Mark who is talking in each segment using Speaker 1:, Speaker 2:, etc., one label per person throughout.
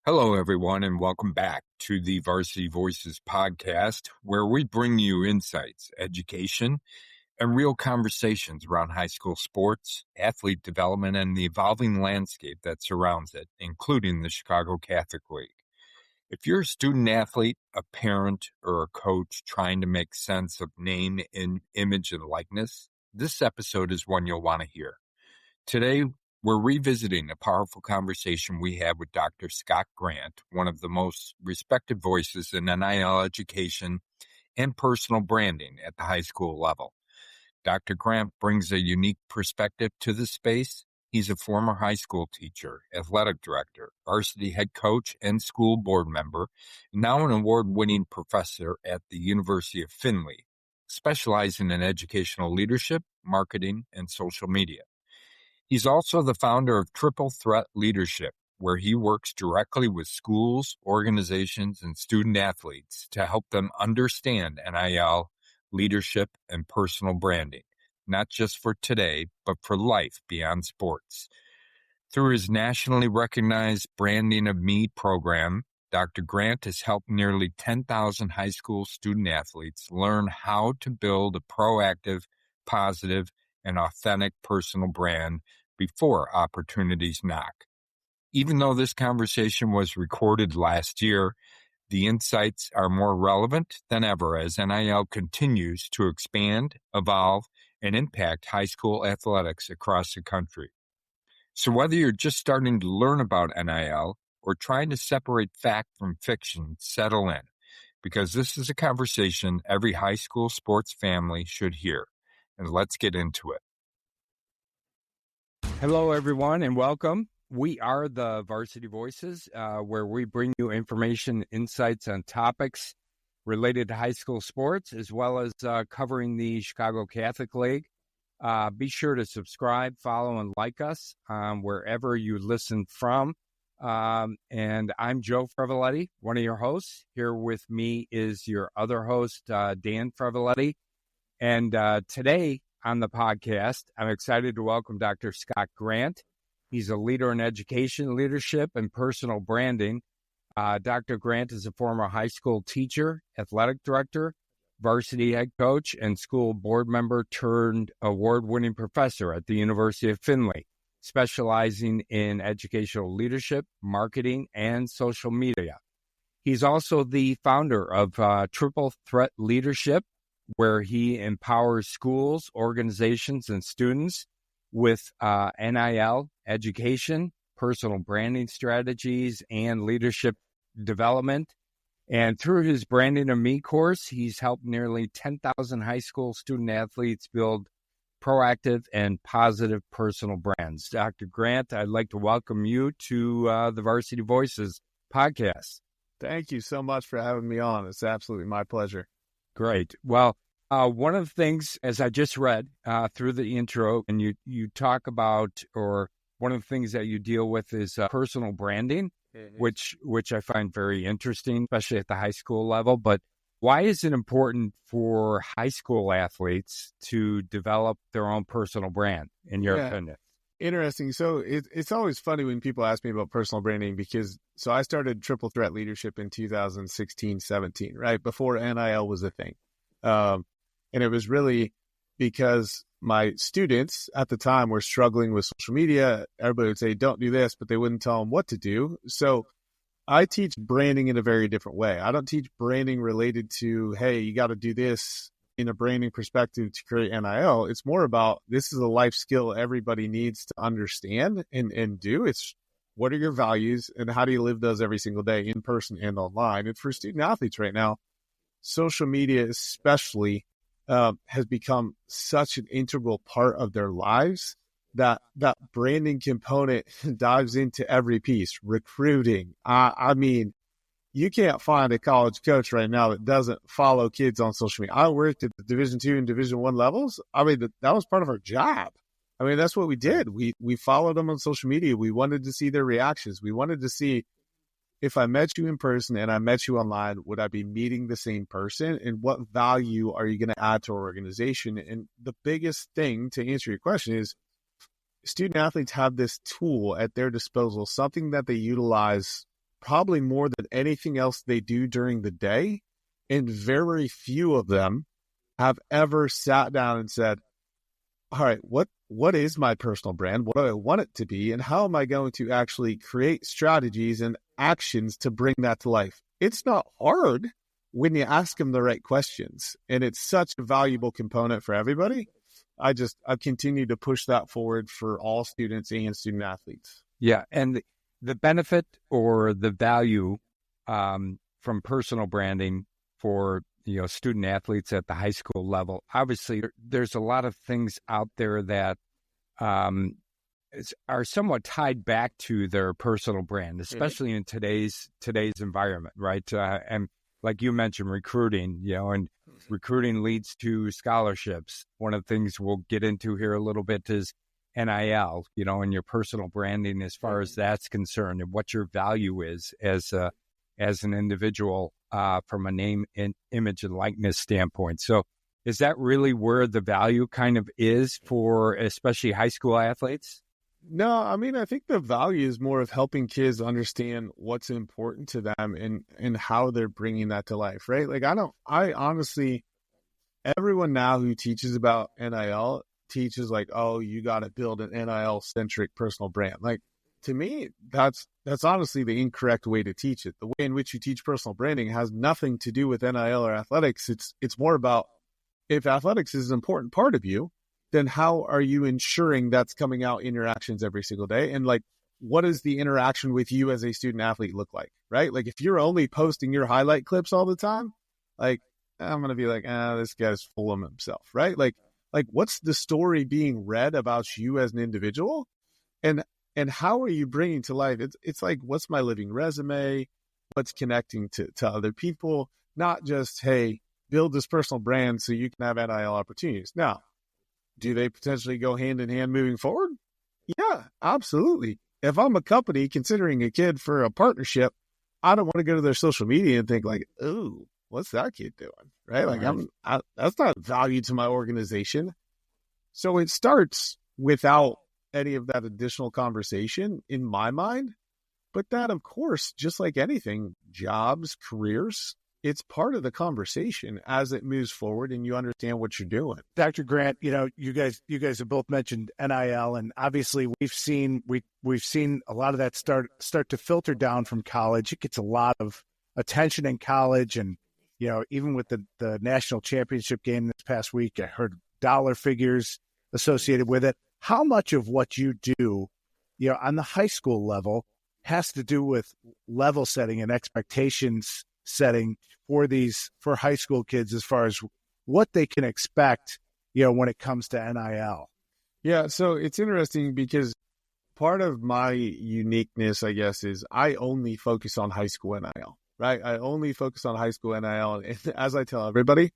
Speaker 1: Hello, everyone, and welcome back to the Varsity Voices Podcast, where we bring you insights, education, and real conversations around high school sports, athlete development, and the evolving landscape that surrounds it, including the Chicago Catholic League. If you're a student athlete, a parent, or a coach trying to make sense of name, image, and likeness, this episode is one you'll want to hear. Today, we're revisiting a powerful conversation we had with Dr. Scott Grant, one of the most respected voices in NIL education and personal branding at the high school level. Dr. Grant brings a unique perspective to the space. He's a former high school teacher, athletic director, varsity head coach, and school board member, and now an award-winning professor at the University of Findlay, specializing in educational leadership, marketing, and social media. He's also the founder of Triple Threat Leadership, where he works directly with schools, organizations, and student athletes to help them understand NIL, leadership, and personal branding, not just for today, but for life beyond sports. Through his nationally recognized Branding of Me program, Dr. Grant has helped nearly 10,000 high school student athletes learn how to build a proactive, positive, and authentic personal brand before opportunities knock. Even though this conversation was recorded last year, the insights are more relevant than ever as NIL continues to expand, evolve, and impact high school athletics across the country. So whether you're just starting to learn about NIL or trying to separate fact from fiction, settle in, because this is a conversation every high school sports family should hear. And let's get into it. Hello, everyone, and welcome. We are the Varsity Voices, where we bring you information, insights on topics related to high school sports, as well as covering the Chicago Catholic League. Be sure to subscribe, follow, and like us wherever you listen from. And I'm Joe Frevaletti, one of your hosts. Here with me is your other host, Dan Frevaletti. And today on the podcast, I'm excited to welcome Dr. Scott Grant. He's a leader in education, leadership, and personal branding. Dr. Grant is a former high school teacher, athletic director, varsity head coach, and school board member turned award-winning professor at the University of Findlay, specializing in educational leadership, marketing, and social media. He's also the founder of Triple Threat Leadership, where he empowers schools, organizations, and students with NIL education, personal branding strategies, and leadership development. And through his Branding of Me course, he's helped nearly 10,000 high school student athletes build proactive and positive personal brands. Dr. Grant, I'd like to welcome you to the Varsity Voices podcast.
Speaker 2: Thank you so much for having me on. It's absolutely my pleasure.
Speaker 1: Great. Well, one of the things, as I just read through the intro, and you talk about, or one of the things that you deal with is personal branding, which I find very interesting, especially at the high school level. But why is it important for high school athletes to develop their own personal brand, in your opinion?
Speaker 2: Interesting. So it's always funny when people ask me about personal branding because I started Triple Threat Leadership in 2016-17, right? Before NIL was a thing. And it was really because my students at the time were struggling with social media. Everybody would say, don't do this, but they wouldn't tell them what to do. So I teach branding in a very different way. I don't teach branding related to, hey, you got to do this in a branding perspective to create NIL. It's more about, this is a life skill everybody needs to understand and do. It's, what are your values and how do you live those every single day in person and online? And for student athletes right now, social media especially has become such an integral part of their lives that branding component dives into every piece. Recruiting. I mean, you can't find a college coach right now that doesn't follow kids on social media. I worked at the Division II and Division I levels. I mean, that was part of our job. I mean, that's what we did. We followed them on social media. We wanted to see their reactions. We wanted to see, if I met you in person and I met you online, would I be meeting the same person? And what value are you going to add to our organization? And the biggest thing to answer your question is, student athletes have this tool at their disposal, something that they utilize probably more than anything else they do during the day. And very few of them have ever sat down and said, all right, what is my personal brand? What do I want it to be? And how am I going to actually create strategies and actions to bring that to life? It's not hard when you ask them the right questions. And it's such a valuable component for everybody. I've continued to push that forward for all students and student athletes.
Speaker 1: Yeah. And the benefit or the value from personal branding for student athletes at the high school level, obviously there's a lot of things out there that are somewhat tied back to their personal brand, especially in today's environment, right? And like you mentioned, recruiting, and recruiting leads to scholarships. One of the things we'll get into here a little bit is NIL, and your personal branding as far as that's concerned, and what your value is as an individual from a name and image and likeness standpoint. So is that really where the value kind of is for especially high school athletes?
Speaker 2: No, I mean, I think the value is more of helping kids understand what's important to them and how they're bringing that to life, right? Like, I honestly, everyone now who teaches about NIL teaches like, oh, you got to build an NIL-centric personal brand. Like, to me, that's honestly the incorrect way to teach it. The way in which you teach personal branding has nothing to do with NIL or athletics. It's more about, if athletics is an important part of you, then how are you ensuring that's coming out in your actions every single day? And like, what does the interaction with you as a student athlete look like, right? Like, if you're only posting your highlight clips all the time, like, I'm going to be like, this guy's full of himself, right? Like what's the story being read about you as an individual? And how are you bringing to life? It's like, what's my living resume? What's connecting to other people? Not just, hey, build this personal brand so you can have NIL opportunities. Now, do they potentially go hand in hand moving forward? Yeah, absolutely. If I'm a company considering a kid for a partnership, I don't want to go to their social media and think like, ooh, what's that kid doing? Right? Like, that's not value to my organization. So it starts without any of that additional conversation in my mind. But that, of course, just like anything, jobs, careers, it's part of the conversation as it moves forward and you understand what you're doing.
Speaker 3: Dr. Grant, you guys have both mentioned NIL, and obviously we've seen a lot of that start to filter down from college. It gets a lot of attention in college, and even with the national championship game this past week, I heard dollar figures associated with it. How much of what you do, on the high school level has to do with level setting and expectations setting for high school kids as far as what they can expect, when it comes to NIL?
Speaker 2: Yeah, so it's interesting because part of my uniqueness, I guess, is I only focus on high school NIL, right? I only focus on high school NIL. And as I tell everybody,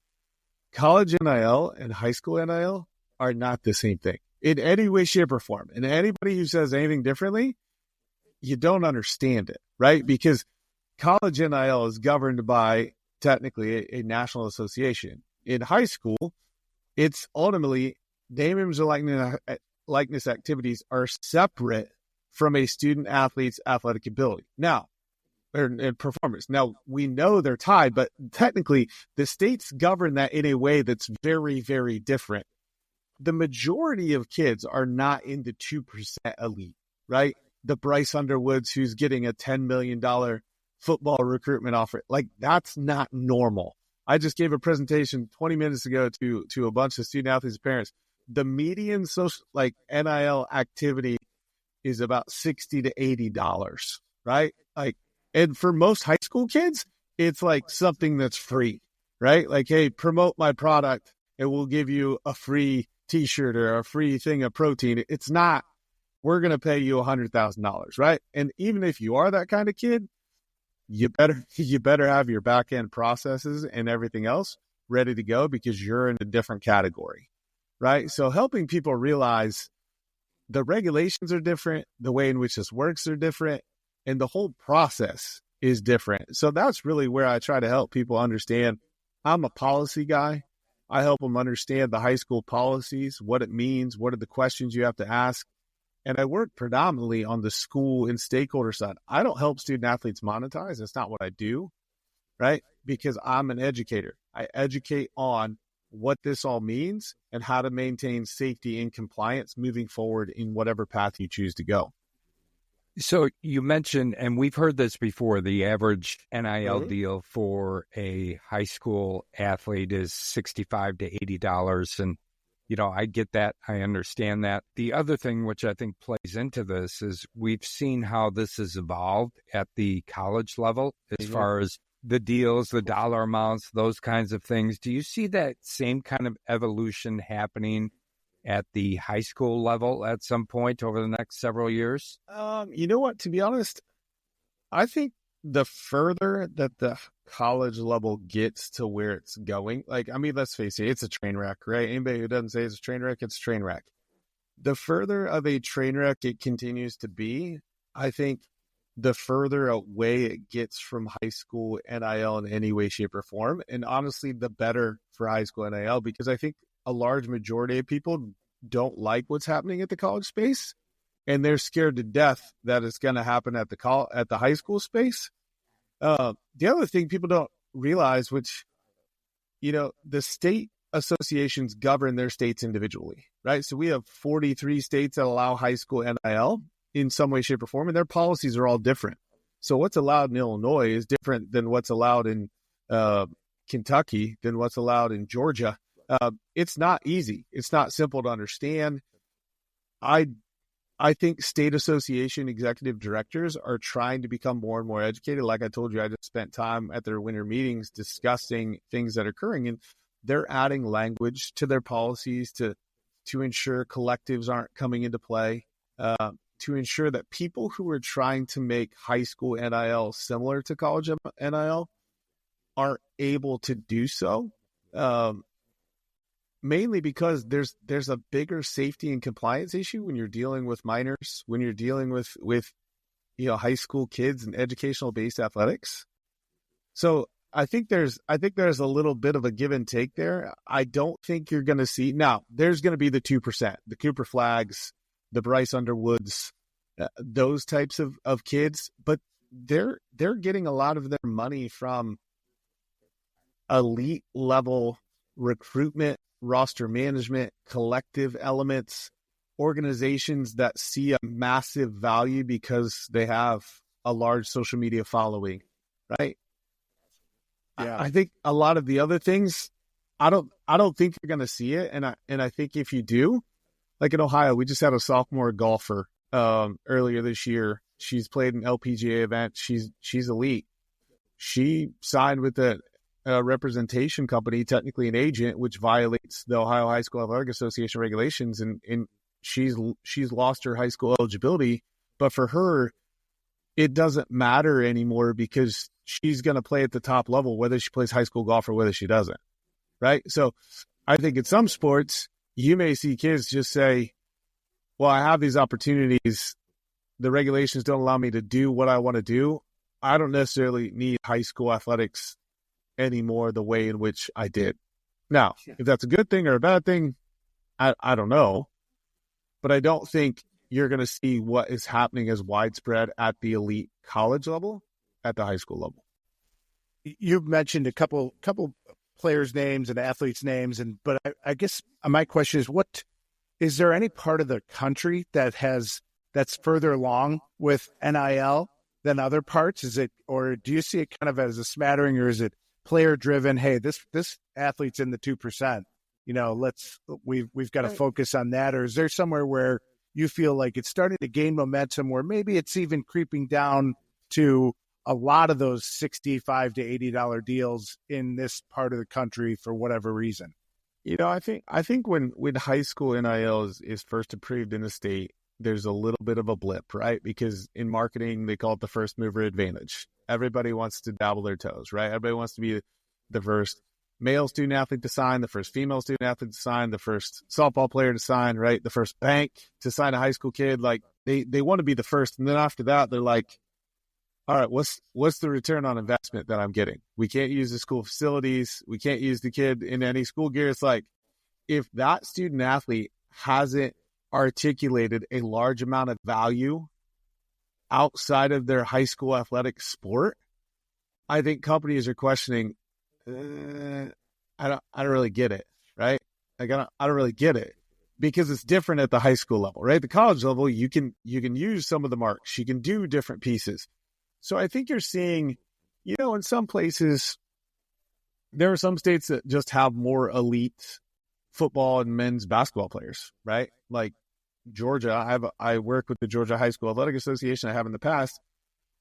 Speaker 2: college NIL and high school NIL are not the same thing in any way, shape, or form. And anybody who says anything differently, you don't understand it, right? Because college NIL is governed by technically a national association. In high school, it's ultimately name, image, and likeness activities are separate from a student athlete's athletic ability. Now, and performance. Now, we know they're tied, but technically the states govern that in a way that's very, very different. The majority of kids are not in the 2% elite, right? The Bryce Underwoods who's getting a $10 million football recruitment offer. Like, that's not normal. I just gave a presentation 20 minutes ago to a bunch of student athletes and parents. The median social, like, NIL activity is about $60 to $80, right? Like, and for most high school kids, it's like something that's free, right? Like, hey, promote my product and we'll give you a free t-shirt or a free thing of protein. It's not, we're going to pay you $100,000, right? And even if you are that kind of kid, you better have your back end processes and everything else ready to go because you're in a different category, right? So helping people realize the regulations are different, the way in which this works are different, and the whole process is different. So that's really where I try to help people understand. I'm a policy guy. I help them understand the high school policies, what it means, what are the questions you have to ask. And I work predominantly on the school and stakeholder side. I don't help student athletes monetize. That's not what I do, right? Because I'm an educator. I educate on what this all means and how to maintain safety and compliance moving forward in whatever path you choose to go.
Speaker 1: So you mentioned, and we've heard this before, the average NIL deal for a high school athlete is $65 to $80. And, I get that. I understand that. The other thing which I think plays into this is we've seen how this has evolved at the college level as far as the deals, the dollar amounts, those kinds of things. Do you see that same kind of evolution happening at the high school level at some point over the next several years?
Speaker 2: You know what? To be honest, I think the further that the college level gets to where it's going, let's face it, it's a train wreck, right? Anybody who doesn't say it's a train wreck, it's a train wreck. The further of a train wreck it continues to be, I think the further away it gets from high school NIL in any way, shape, or form. And honestly, the better for high school NIL, because I think a large majority of people don't like what's happening at the college space, and they're scared to death that it's going to happen at the high school space. The other thing people don't realize, which, the state associations govern their states individually, right? So we have 43 states that allow high school NIL in some way, shape, or form, and their policies are all different. So what's allowed in Illinois is different than what's allowed in Kentucky, than what's allowed in Georgia. It's not easy. It's not simple to understand. I think state association executive directors are trying to become more and more educated. Like I told you, I just spent time at their winter meetings discussing things that are occurring, and they're adding language to their policies to ensure collectives aren't coming into play, to ensure that people who are trying to make high school NIL similar to college NIL aren't able to do so. Mainly because there's a bigger safety and compliance issue when you're dealing with minors, when you're dealing with high school kids and educational based athletics. So I think there's a little bit of a give and take there. I don't think you're going to see now. There's going to be the 2%, the Cooper Flags, the Bryce Underwoods, those types of kids, but they're getting a lot of their money from elite level recruitment, roster management, collective elements, organizations that see a massive value because they have a large social media following, right? Yeah. I think a lot of the other things, I don't think you're going to see it. And I think if you do, like in Ohio, we just had a sophomore golfer earlier this year. She's played an LPGA event. She's elite. She signed with a representation company, technically an agent, which violates the Ohio High School Athletic Association regulations, and she's lost her high school eligibility. But for her, it doesn't matter anymore because she's going to play at the top level, whether she plays high school golf or whether she doesn't, right? So I think in some sports, you may see kids just say, well, I have these opportunities. The regulations don't allow me to do what I want to do. I don't necessarily need high school athletics anymore the way in which I did. Now, if that's a good thing or a bad thing, I don't know. But I don't think you're going to see what is happening as widespread at the elite college level at the high school level.
Speaker 3: You've mentioned a couple players' names and athletes' names, but I guess my question is, what is there any part of the country that's further along with NIL than other parts? Is it, or do you see it kind of as a smattering, or is it player driven? Hey, this athlete's in the 2%. We've got to focus on that. Or is there somewhere where you feel like it's starting to gain momentum, where maybe it's even creeping down to a lot of those $65 to $80 deals in this part of the country for whatever reason?
Speaker 2: I think when high school NIL is first approved in the state, there's a little bit of a blip, right? Because in marketing, they call it the first mover advantage. Everybody wants to dabble their toes, right? Everybody wants to be the first male student athlete to sign, the first female student athlete to sign, the first softball player to sign, right? The first bank to sign a high school kid. Like they want to be the first. And then after that, they're like, all right, what's the return on investment that I'm getting? We can't use the school facilities. We can't use the kid in any school gear. It's like, if that student athlete hasn't articulated a large amount of value outside of their high school athletic sport, I think companies are questioning, I don't really get it, right? Like, I don't really get it, because it's different at the high school level, right? The college level, you can use some of the marks, you can do different pieces. So I think you're seeing, in some places, there are some states that just have more elite football and men's basketball players, right? Like Georgia, I work with the Georgia High School Athletic Association. I have in the past.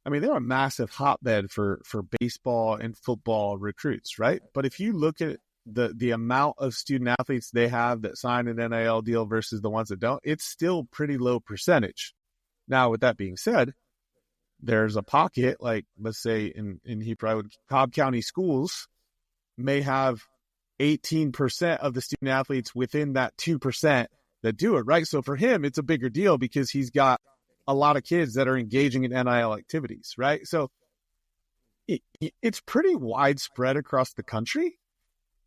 Speaker 2: I mean, they're a massive hotbed for baseball and football recruits, right? But if you look at the amount of student athletes they have that sign an NIL deal versus the ones that don't, it's still pretty low percentage. Now, with that being said, there's a pocket, like let's say in Cobb County schools may have 18% of the student athletes within that 2% that do it, right? So for him, it's a bigger deal because he's got a lot of kids that are engaging in NIL activities, right? So it's pretty widespread across the country,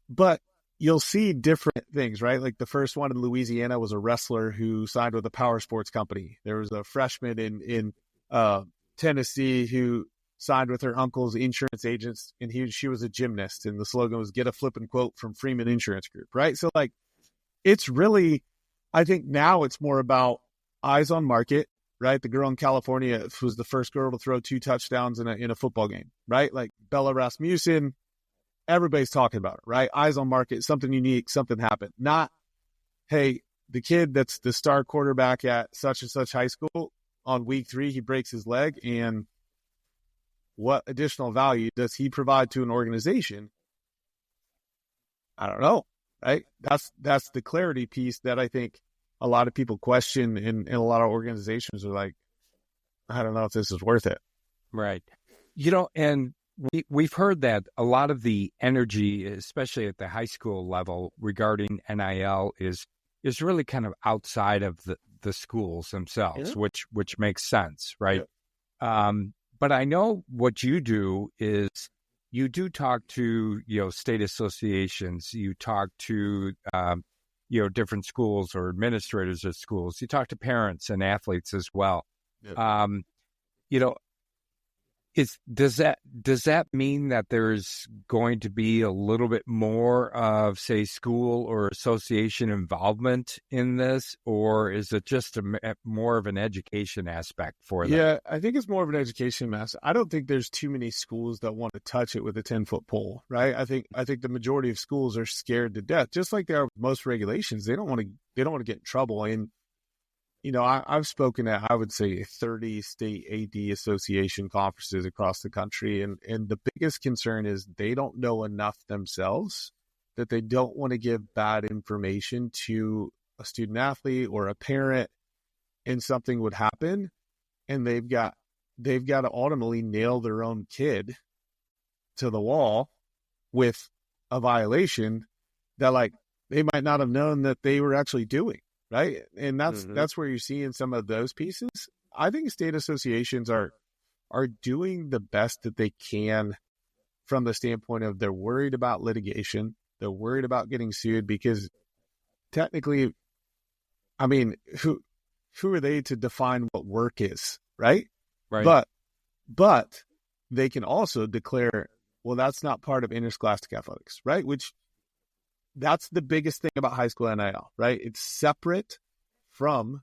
Speaker 2: but you'll see different things, right? Like the first one in Louisiana was a wrestler who signed with a power sports company. There was a freshman in Tennessee who signed with her uncle's insurance agents, and she was a gymnast, and the slogan was "Get a flippin' quote from Freeman Insurance Group," right? So like, it's really, I think now it's more about eyes on market, right? The girl in California was the first girl to throw 2 touchdowns in a football game, right? Like Bella Rasmussen, everybody's talking about it, right? Eyes on market, something unique, something happened. Not, hey, the kid that's the star quarterback at such and such high school, on week 3, he breaks his leg, and what additional value does he provide to an organization? I don't know, right? That's the clarity piece that I think a lot of people question, and a lot of organizations are like, I don't know if this is worth it.
Speaker 1: Right. And we've heard that a lot of the energy, especially at the high school level regarding NIL, is really kind of outside of the schools themselves, which makes sense, right? Yeah. But I know what you do is you do talk to, state associations, you talk to, different schools or administrators of schools, you talk to parents and athletes as well. Yeah. Does that mean that there's going to be a little bit more of, say, school or association involvement in this, or is it just more of an education aspect for them?
Speaker 2: Yeah, I think it's more of an education aspect. I don't think there's too many schools that want to touch it with a 10-foot pole, right? I think the majority of schools are scared to death, just like there are most regulations. They don't want to get in trouble. And I've spoken at, I would say, 30 state AD association conferences across the country. And the biggest concern is they don't know enough themselves, that they don't want to give bad information to a student athlete or a parent, and something would happen. And they've got to ultimately nail their own kid to the wall with a violation that, like, they might not have known that they were actually doing. Right. And that's where you're seeing some of those pieces. I think state associations are doing the best that they can from the standpoint of they're worried about litigation. They're worried about getting sued, because technically, I mean, who are they to define what work is? Right. Right. But they can also declare, well, that's not part of interscholastic athletics. Right. Which, that's the biggest thing about high school NIL, right? It's separate from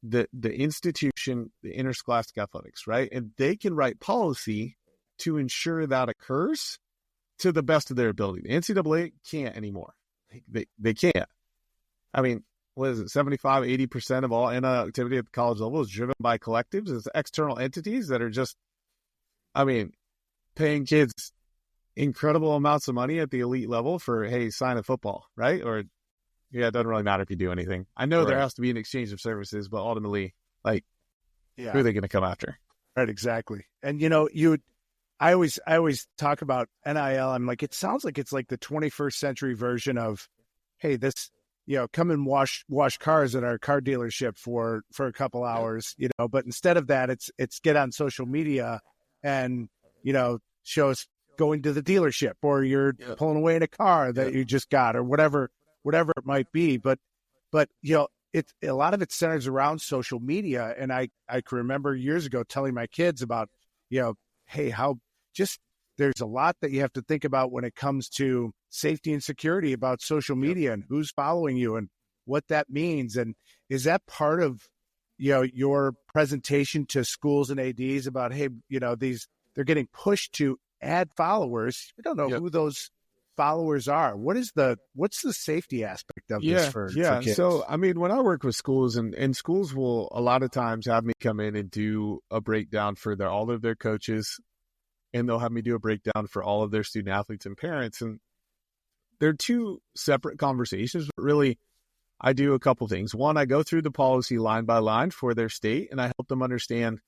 Speaker 2: the institution, the interscholastic athletics, right? And they can write policy to ensure that occurs to the best of their ability. The NCAA can't anymore. They can't. I mean, what is it? 75, 80% of all NIL activity at the college level is driven by collectives. It's external entities that are just, paying kids incredible amounts of money at the elite level for, hey, sign a football, right? Or, it doesn't really matter if you do anything. I know there has to be an exchange of services, but ultimately, who are they going to come after?
Speaker 3: Right, exactly. And, I always talk about NIL. I'm like, it sounds like it's like the 21st century version of, hey, this, come and wash cars at our car dealership for a couple hours, but instead of that, it's get on social media and, show us going to the dealership, or you're pulling away in a car that you just got, or whatever it might be. But a lot of it centers around social media. And I can remember years ago telling my kids about, hey, there's a lot that you have to think about when it comes to safety and security about social media and who's following you and what that means. And is that part of, your presentation to schools and ADs about, hey, they're getting pushed to add followers. We don't know who those followers are. What's the safety aspect of this for kids?
Speaker 2: So, I mean, when I work with schools and schools will a lot of times have me come in and do a breakdown for all of their coaches, and they'll have me do a breakdown for all of their student athletes and parents. And they're two separate conversations, but really I do a couple things. One, I go through the policy line by line for their state, and I help them understand,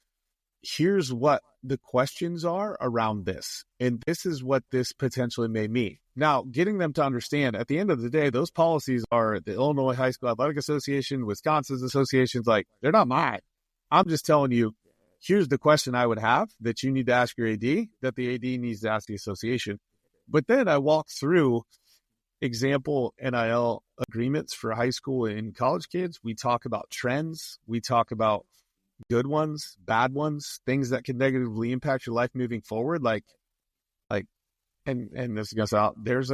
Speaker 2: here's what the questions are around this, and this is what this potentially may mean. Now, getting them to understand, at the end of the day, those policies are the Illinois High School Athletic Association, Wisconsin's associations, like, they're not mine. I'm just telling you, here's the question I would have that you need to ask your AD, that the AD needs to ask the association. But then I walk through example NIL agreements for high school and college kids. We talk about trends. We talk about good ones, bad ones, things that can negatively impact your life moving forward. And this goes out. There was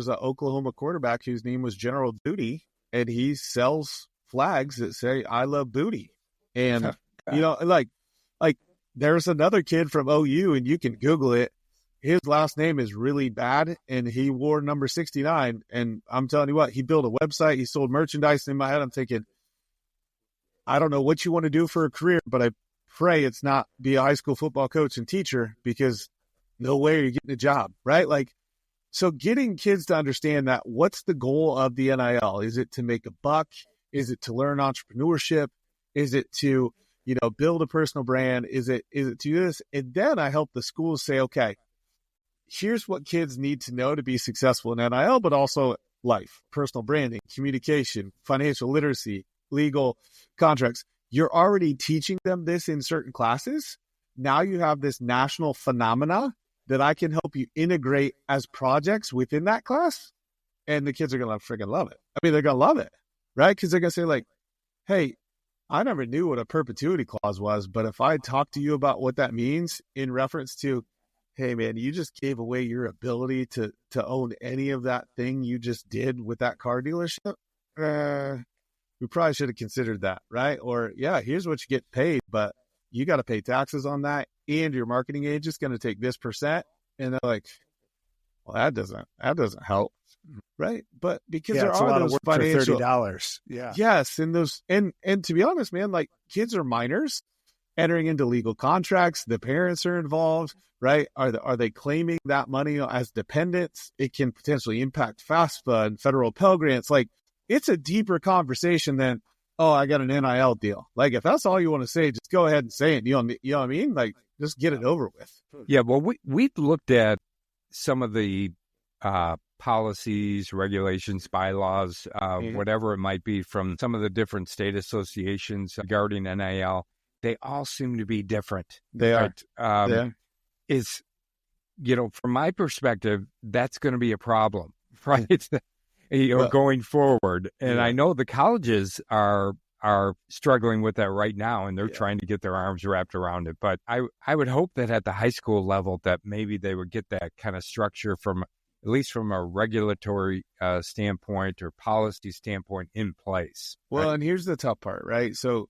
Speaker 2: a Oklahoma quarterback whose name was General Booty, and he sells flags that say "I love booty." And there's another kid from OU, and you can Google it. His last name is really bad, and he wore number 69. And I'm telling you what, he built a website. He sold merchandise. In my head, I'm thinking, I don't know what you want to do for a career, but I pray it's not be a high school football coach and teacher, because no way are you getting a job, right? So getting kids to understand that, what's the goal of the NIL? Is it to make a buck? Is it to learn entrepreneurship? Is it to, build a personal brand? Is it to do this? And then I help the schools say, okay, here's what kids need to know to be successful in NIL, but also life, personal branding, communication, financial literacy, legal contracts. You're already teaching them this in certain classes. Now you have this national phenomena that I can help you integrate as projects within that class. And the kids are going to freaking love it. I mean, they're going to love it, right? Because they're going to say, like, hey, I never knew what a perpetuity clause was, but if I talk to you about what that means in reference to, hey, man, you just gave away your ability to own any of that thing you just did with that car dealership, we probably should have considered that, right? Or, yeah, here's what you get paid, but you got to pay taxes on that, and your marketing agent's going to take this %. And they're like, well, that doesn't help, right? But because there are those financial
Speaker 3: $30, yeah,
Speaker 2: yes, and those, and to be honest, man, like, kids are minors entering into legal contracts. The parents are involved, right? Are they claiming that money as dependents? It can potentially impact FAFSA and federal Pell Grants. Like, it's a deeper conversation than, oh, I got an NIL deal. Like, if that's all you want to say, just go ahead and say it. You know what I mean? Like, just get it over with.
Speaker 1: Yeah, well, we've looked at some of the policies, regulations, bylaws, whatever it might be, from some of the different state associations regarding NIL. They all seem to be different.
Speaker 2: They are.
Speaker 1: Is, from my perspective, that's going to be a problem, right? Going forward. And I know the colleges are struggling with that right now, and they're trying to get their arms wrapped around it. But I would hope that at the high school level, that maybe they would get that kind of structure from, at least from a regulatory standpoint or policy standpoint, in place.
Speaker 2: Well,
Speaker 1: right?
Speaker 2: And here's the tough part, right? So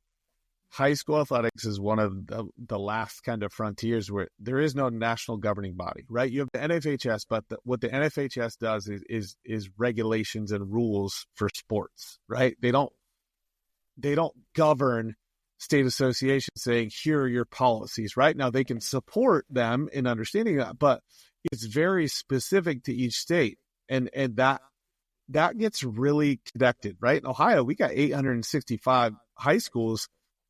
Speaker 2: high school athletics is one of the last kind of frontiers where there is no national governing body, right? You have the NFHS, but what the NFHS does is regulations and rules for sports, right? They don't govern state associations saying, here are your policies, right? Now, they can support them in understanding that, but it's very specific to each state. And that gets really connected, right? In Ohio, we got 865 high schools.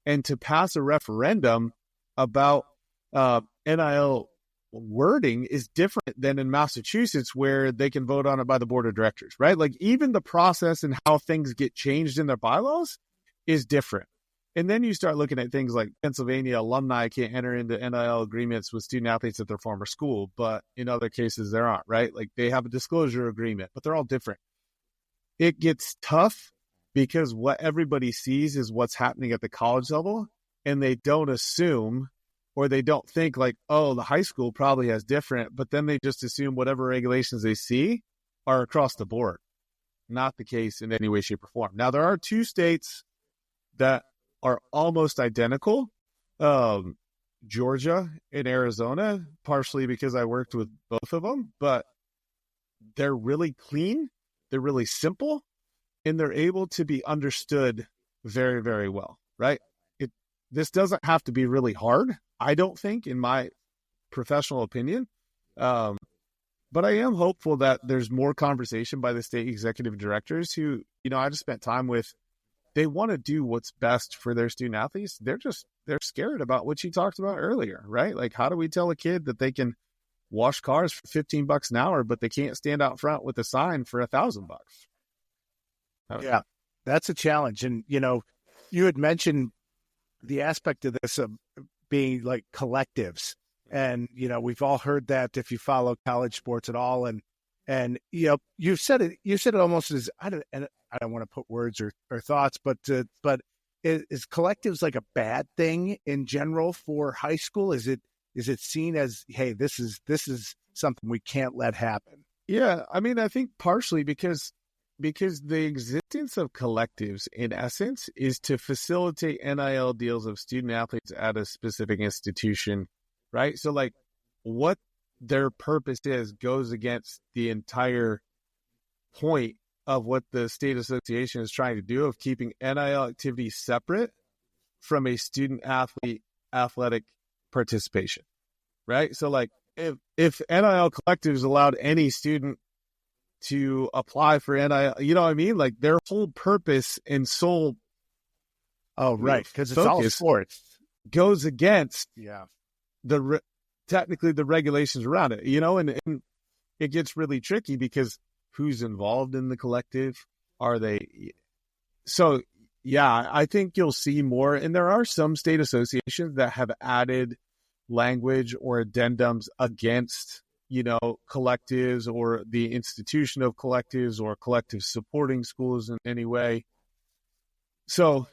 Speaker 2: And to pass a referendum about NIL wording is different than in Massachusetts, where they can vote on it by the board of directors, right? Like, even the process and how things get changed in their bylaws is different. And then you start looking at things like Pennsylvania alumni can't enter into NIL agreements with student athletes at their former school, but in other cases there aren't, right? Like, they have a disclosure agreement, but they're all different. It gets tough because what everybody sees is what's happening at the college level, and they don't assume or they don't think like, oh, the high school probably has different, but then they just assume whatever regulations they see are across the board. Not the case in any way, shape, or form. Now, there are two states that are almost identical, Georgia and Arizona, partially because I worked with both of them, but they're really clean, they're really simple, and they're able to be understood very, very well, right? This doesn't have to be really hard, I don't think, in my professional opinion. But I am hopeful that there's more conversation by the state executive directors who, I just spent time with. They want to do what's best for their student athletes. They're scared about what you talked about earlier, right? Like, how do we tell a kid that they can wash cars for $15 an hour, but they can't stand out front with a sign for $1,000?
Speaker 3: Yeah, that's a challenge. And, you had mentioned the aspect of this of being like collectives. And, we've all heard that if you follow college sports at all. And you said it almost as, I don't want to put words or thoughts, but is collectives like a bad thing in general for high school? Is it seen as, hey, this is something we can't let happen?
Speaker 2: Yeah. I mean, I think partially because the existence of collectives, in essence, is to facilitate NIL deals of student athletes at a specific institution, right? So, like, what their purpose is goes against the entire point of what the state association is trying to do, of keeping NIL activities separate from a student athlete athletic participation, right? So, like, if NIL collectives allowed any student to apply for NIL, you know what I mean? Like, their whole purpose and sole
Speaker 3: right, because it's all sports,
Speaker 2: goes against technically the regulations around it, and it gets really tricky because who's involved in the collective? Are they? So, yeah, I think you'll see more, and there are some state associations that have added language or addendums against collectives or the institution of collectives or collectives supporting schools in any way. So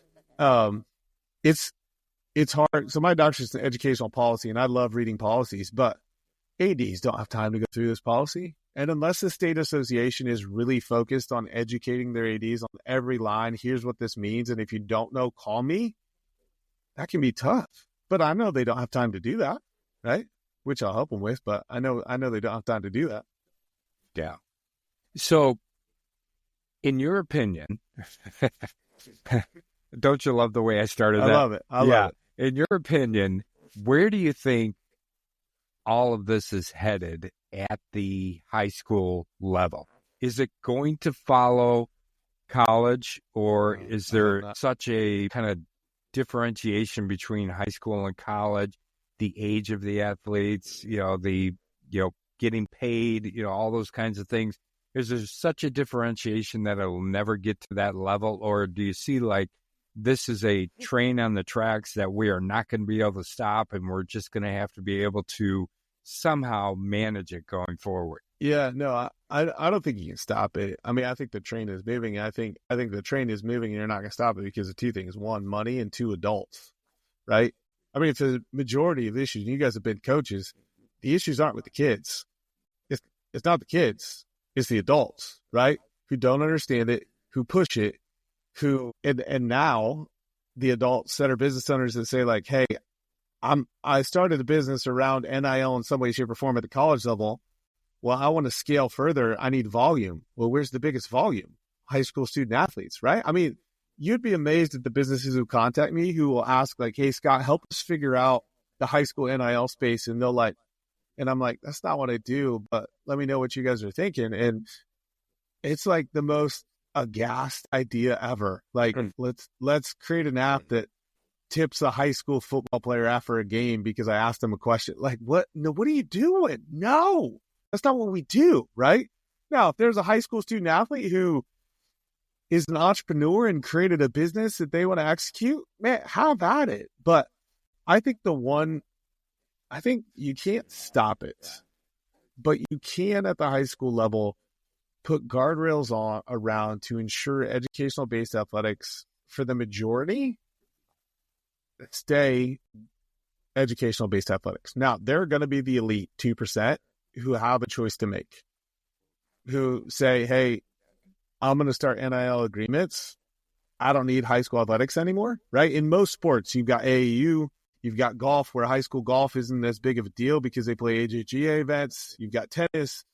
Speaker 2: it's hard. So my doctorate is in educational policy, and I love reading policies, but ADs don't have time to go through this policy. And unless the state association is really focused on educating their ADs on every line, here's what this means, and if you don't know, call me, that can be tough. But I know they don't have time to do that, right? Which I'll help them with, but I know they don't have time to do that.
Speaker 1: Yeah. So, in your opinion, don't you love the way I started that?
Speaker 2: I love it. I love it.
Speaker 1: In your opinion, where do you think all of this is headed at the high school level? Is it going to follow college, or is there such a kind of differentiation between high school and college? The age of the athletes, getting paid, all those kinds of things. Is there such a differentiation that it'll never get to that level? Or do you see like this is a train on the tracks that we are not going to be able to stop, and we're just going to have to be able to somehow manage it going forward?
Speaker 2: Yeah, no, I don't think you can stop it. I mean, I think the train is moving. I think the train is moving, and you're not going to stop it because of two things: one, money, and two, adults, right? I mean, for the majority of the issues, and you guys have been coaches, the issues aren't with the kids. It's not the kids. It's the adults, right? Who don't understand it, who push it, and now the adults that are business owners that say like, hey, I started a business around NIL in some way, shape, or form at the college level. Well, I want to scale further. I need volume. Well, where's the biggest volume? High school student athletes, right? I mean, you'd be amazed at the businesses who contact me who will ask like, hey, Scott, help us figure out the high school NIL space. And they'll like, and I'm like, that's not what I do, but let me know what you guys are thinking. And it's like the most aghast idea ever. Like, let's create an app that tips a high school football player after a game because I asked them a question. Like, what? No, what are you doing? No, that's not what we do, right? Now, if there's a high school student athlete who is an entrepreneur and created a business that they want to execute, man, have at it. But I think you can't stop it, but you can at the high school level put guardrails on around to ensure educational-based athletics for the majority stay educational-based athletics. Now, there are going to be the elite 2% who have a choice to make, who say, hey, I'm going to start NIL agreements. I don't need high school athletics anymore, right? In most sports, you've got AAU, you've got golf, where high school golf isn't as big of a deal because they play AJGA events. You've got tennis.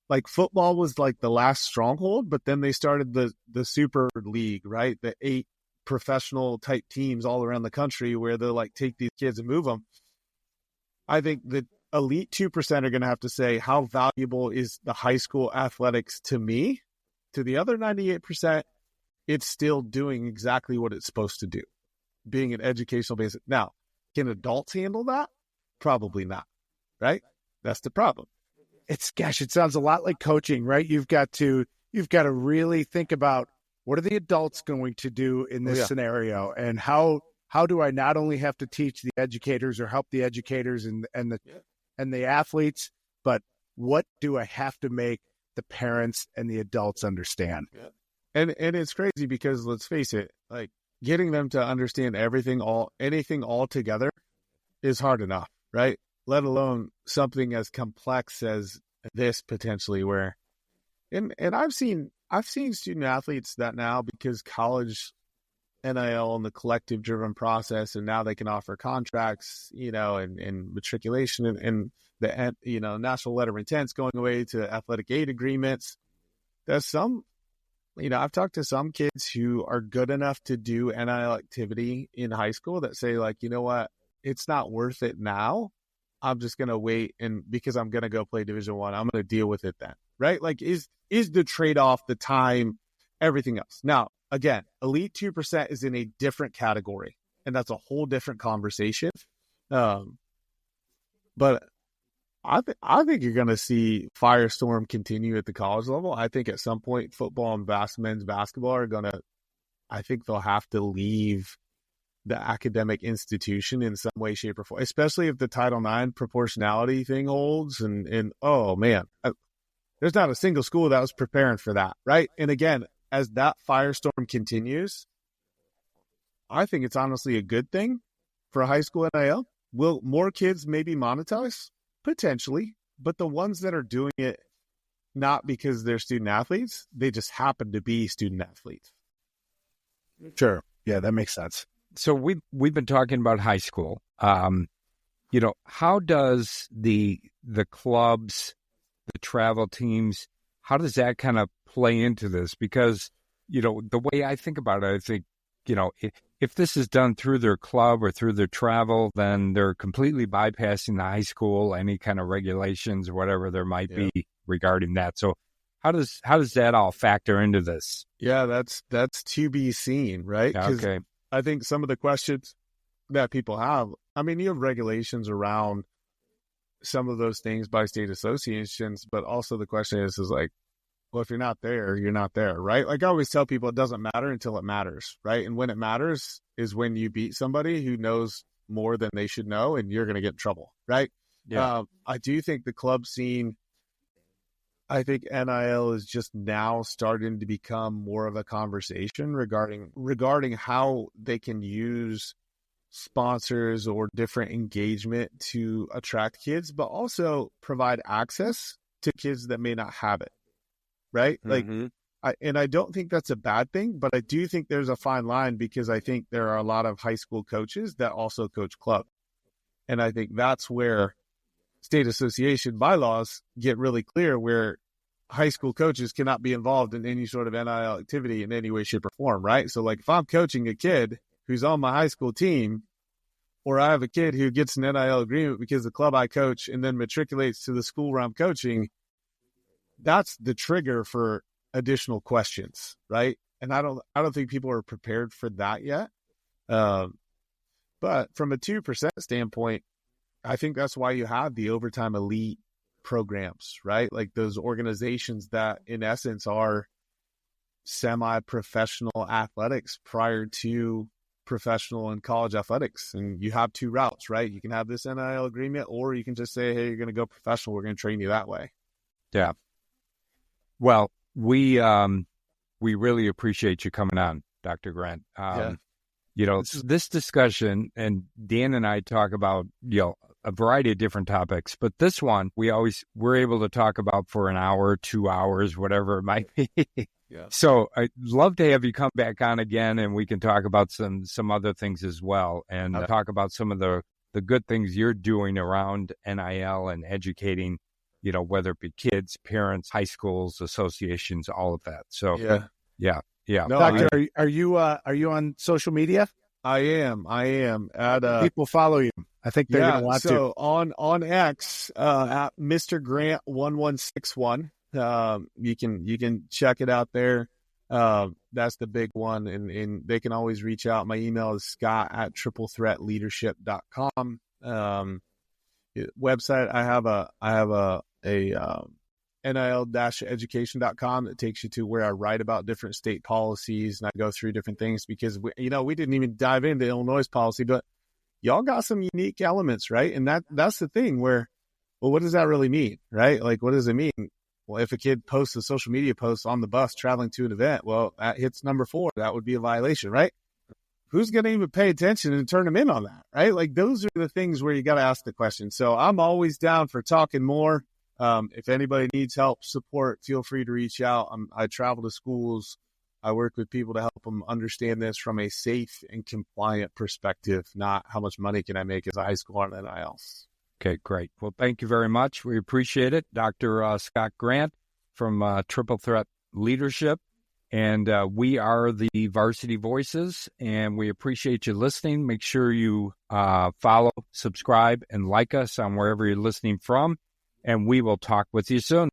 Speaker 2: Like football was like the last stronghold, but then they started the Super League, right? The 8 professional type teams all around the country where they'll like take these kids and move them. I think the elite 2% are going to have to say, how valuable is the high school athletics to me? To the other 98%, it's still doing exactly what it's supposed to do, being an educational basis. Now, can adults handle that? Probably not, right? That's the problem.
Speaker 3: It sounds a lot like coaching, right? You've got to really think about, what are the adults going to do in this scenario, and how do I not only have to teach the educators or help the educators and the athletes, but what do I have to make the parents and the adults understand?
Speaker 2: Yeah. And it's crazy because, let's face it, like getting them to understand anything all together is hard enough, right? Let alone something as complex as this potentially, where and I've seen student athletes that now, because college NIL and the collective driven process, and now they can offer contracts, and matriculation and the, national letter of intent's going away to athletic aid agreements. There's some, I've talked to some kids who are good enough to do NIL activity in high school that say, like, you know what, it's not worth it now. I'm just going to wait, and because I'm going to go play Division I, I'm going to deal with it then, right? Like, is the trade-off, the time, everything else. Now, again, elite 2% is in a different category, and that's a whole different conversation. But I think you're going to see firestorm continue at the college level. I think at some point, football and men's basketball are going to, I think they'll have to leave the academic institution in some way, shape, or form, especially if the Title IX proportionality thing holds. And oh man, there's not a single school that was preparing for that, right? And again, as that firestorm continues, I think it's honestly a good thing for a high school NIL. Will more kids maybe monetize? Potentially, but the ones that are doing it not because they're student athletes, they just happen to be student athletes.
Speaker 3: Sure. Yeah, that makes sense.
Speaker 4: So we've been talking about high school. How does the clubs, the travel teams, how does that kind of play into this? Because, the way I think about it, I think, if this is done through their club or through their travel, then they're completely bypassing the high school, any kind of regulations or whatever there might be regarding that. So how does that all factor into this?
Speaker 2: Yeah, that's to be seen, right?
Speaker 4: Okay.
Speaker 2: I think some of the questions that people have, I mean, you have regulations around some of those things by state associations, but also the question is like, well, if you're not there, you're not there, right? Like I always tell people, it doesn't matter until it matters, right? And when it matters is when you beat somebody who knows more than they should know, and you're going to get in trouble, right?
Speaker 4: Yeah.
Speaker 2: I do think the club scene, I think NIL is just now starting to become more of a conversation regarding how they can use sponsors or different engagement to attract kids, but also provide access to kids that may not have it, right?
Speaker 4: Mm-hmm.
Speaker 2: I don't think that's a bad thing, but I do think there's a fine line, because I think there are a lot of high school coaches that also coach club. And I think that's where state association bylaws get really clear, where high school coaches cannot be involved in any sort of NIL activity in any way, shape, or form, right? So like if I'm coaching a kid who's on my high school team, or I have a kid who gets an NIL agreement because the club I coach and then matriculates to the school where I'm coaching, that's the trigger for additional questions, right? And I don't think people are prepared for that yet. But from a 2% standpoint, I think that's why you have the overtime elite programs, right? Like those organizations that in essence are semi-professional athletics prior to professional and college athletics. And you have two routes, right? You can have this NIL agreement, or you can just say, hey, you're going to go professional. We're going to train you that way.
Speaker 4: Yeah. Well, we really appreciate you coming on, Dr. Grant. This discussion, and Dan and I talk about, a variety of different topics, but this one we're able to talk about for an hour, 2 hours, whatever it might be.
Speaker 2: Yeah.
Speaker 4: So I'd love to have you come back on again, and we can talk about some other things as well, and talk about some of the good things you're doing around NIL and educating, whether it be kids, parents, high schools, associations, all of that. So yeah.
Speaker 3: No, Doctor, are you on social media?
Speaker 2: I am.
Speaker 3: People follow you. I think they're going to want to.
Speaker 2: So on X, at Mr. Grant 1161, you can check it out there. That's the big one, and they can always reach out. My email is scott@triplethreatleadership.com. Website, I have a NIL-education.com that takes you to where I write about different state policies, and I go through different things because we didn't even dive into Illinois policy, but y'all got some unique elements, right? And that's the thing where, well, what does that really mean, right? Like, what does it mean? Well, if a kid posts a social media post on the bus traveling to an event, well, that hits number 4. That would be a violation, right? Who's going to even pay attention and turn them in on that, right? Like, those are the things where you got to ask the question. So I'm always down for talking more. If anybody needs help, support, feel free to reach out. I travel to schools. I work with people to help them understand this from a safe and compliant perspective, not how much money can I make as a high school on NIL.
Speaker 4: Okay, great. Well, thank you very much. We appreciate it. Dr. Scott Grant from Triple Threat Leadership. And we are the Varsity Voices, and we appreciate you listening. Make sure you follow, subscribe, and like us on wherever you're listening from. And we will talk with you soon.